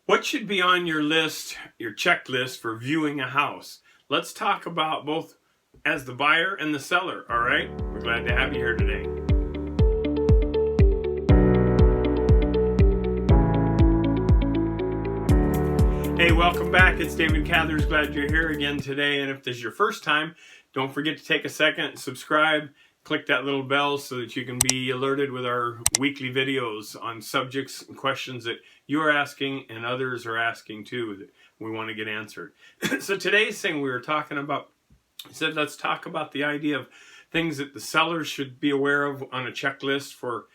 What should be on your list, your checklist for viewing a house? Let's talk about both as the buyer and the seller, all right? We're glad to have you here today. Hey, welcome back. It's David Cathers. Glad you're here again today. And if this is your first time, don't forget to take a second, subscribe, click that little bell so that you can be alerted with our weekly videos on subjects and questions that you're asking and others are asking too that we want to get answered. So today's thing we were talking about, I said let's talk about the idea of things that the sellers should be aware of on a checklist for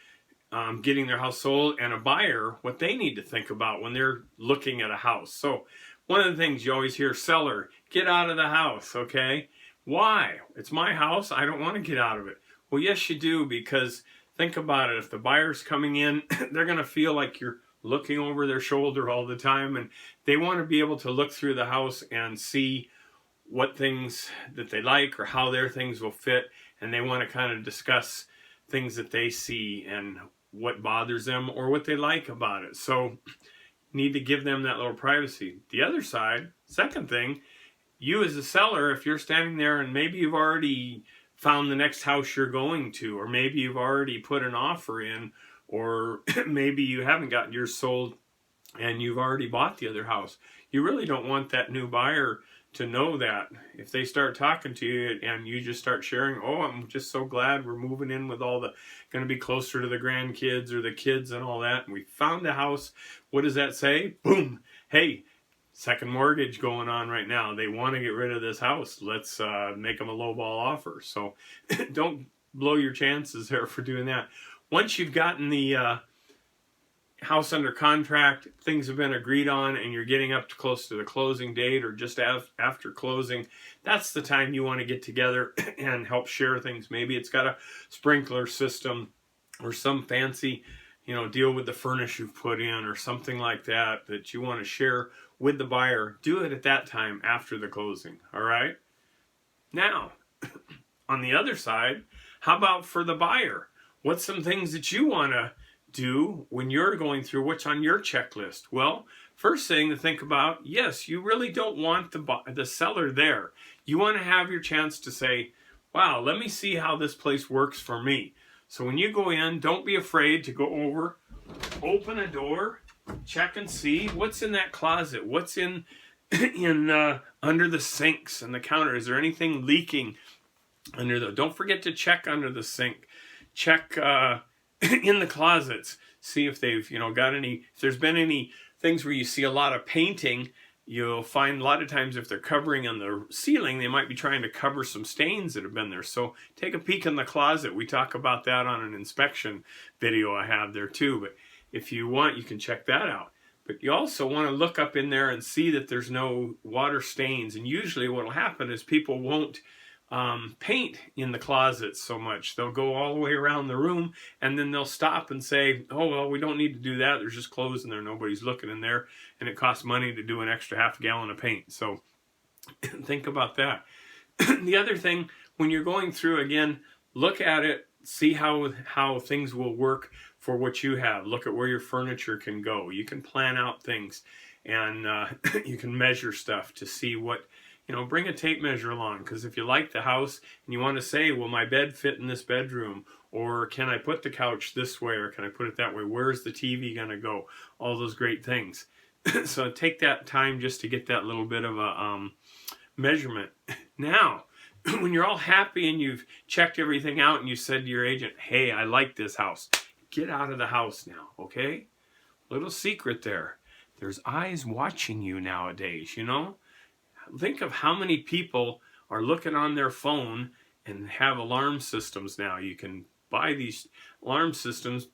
getting their house sold, and a buyer, what they need to think about when they're looking at a house. So one of the things you always hear, seller, get out of the house, okay? Why? It's my house. I don't want to get out of it. Well, yes, you do, because think about it. If the buyer's coming in, they're going to feel like you're looking over their shoulder all the time, and they want to be able to look through the house and see what things that they like or how their things will fit, and they want to kind of discuss things that they see and what bothers them or what they like about it. So need to give them that little privacy. The other side, second thing, you as a seller, if you're standing there and maybe you've already found the next house you're going to, or maybe you've already put an offer in, or maybe you haven't gotten yours sold and you've already bought the other house, you really don't want that new buyer to know that. If they start talking to you and you just start sharing, oh, I'm just so glad we're moving in with all the, going to be closer to the grandkids or the kids and all that, and we found a house, what does that say? Boom, hey, second mortgage going on right now. They want to get rid of this house. Let's make them a low ball offer. So don't blow your chances there for doing that. Once you've gotten the house under contract, things have been agreed on, and you're getting up to close to the closing date or just after closing, that's the time you want to get together and help share things. Maybe it's got a sprinkler system or some fancy, deal with the furnace you've put in or something like that that you want to share with the buyer. Do it at that time after the closing, all right? Now, on the other side, how about for the buyer? What's some things that you want to do when you're going through what's on your checklist? Well, first thing to think about, yes, you really don't want the seller there. You want to have your chance to say, wow, let me see how this place works for me. So when you go in, don't be afraid to go over, open a door, check and see what's in that closet, what's in under the sinks and the counter. Is there anything leaking under the, don't forget to check under the sink. Check in the closets, see if they've got any, if there's been any things where you see a lot of painting. You'll find a lot of times if they're covering on the ceiling, they might be trying to cover some stains that have been there. So take a peek in the closet. We talk about that on an inspection video I have there too, but if you want, you can check that out. But you also want to look up in there and see that there's no water stains. And usually what will happen is people won't paint in the closets so much. They'll go all the way around the room and then they'll stop and say, oh, well, we don't need to do that. There's just clothes in there. Nobody's looking in there. And it costs money to do an extra half gallon of paint. So think about that. The other thing, when you're going through, again, look at it, see how things will work for what you have. Look at where your furniture can go. You can plan out things and you can measure stuff to see what, bring a tape measure along, because if you like the house and you want to say, will my bed fit in this bedroom, or can I put the couch this way, or can I put it that way, where's the TV going to go, all those great things. So take that time just to get that little bit of a measurement. Now, when you're all happy and you've checked everything out and you said to your agent, hey, I like this house, get out of the house now, okay? Little secret there. There's eyes watching you nowadays, Think of how many people are looking on their phone and have alarm systems now. You can buy these alarm systems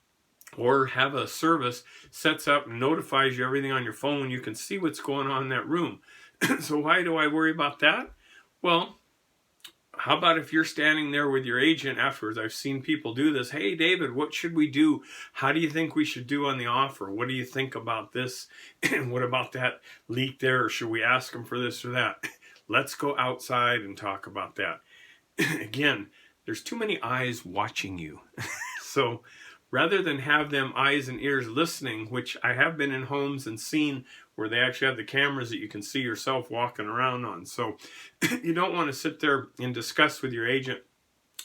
or have a service sets up and notifies you everything on your phone. You can see what's going on in that room. So why do I worry about that? Well, how about if you're standing there with your agent afterwards? I've seen people do this. Hey, David, what should we do? How do you think we should do on the offer? What do you think about this? And what about that leak there? Or should we ask them for this or that? Let's go outside and talk about that. Again, there's too many eyes watching you. So rather than have them eyes and ears listening, which I have been in homes and seen where they actually have the cameras that you can see yourself walking around on. So you don't want to sit there and discuss with your agent,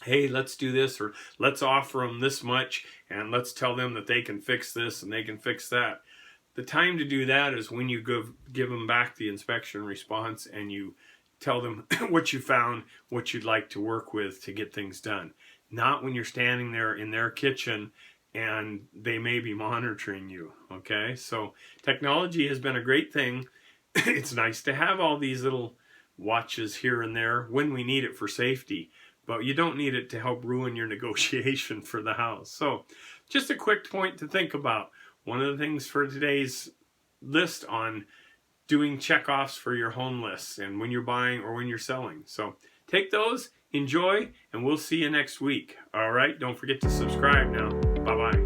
hey, let's do this, or let's offer them this much, and let's tell them that they can fix this and they can fix that. The time to do that is when you give them back the inspection response and you tell them what you found, what you'd like to work with to get things done. Not when you're standing there in their kitchen and they may be monitoring you, okay? So technology has been a great thing. It's nice to have all these little watches here and there when we need it for safety, but you don't need it to help ruin your negotiation for the house. So just a quick point to think about. One of the things for today's list on doing checkoffs for your home lists and when you're buying or when you're selling. So take those, enjoy, and we'll see you next week. All right, don't forget to subscribe now. Bye-bye.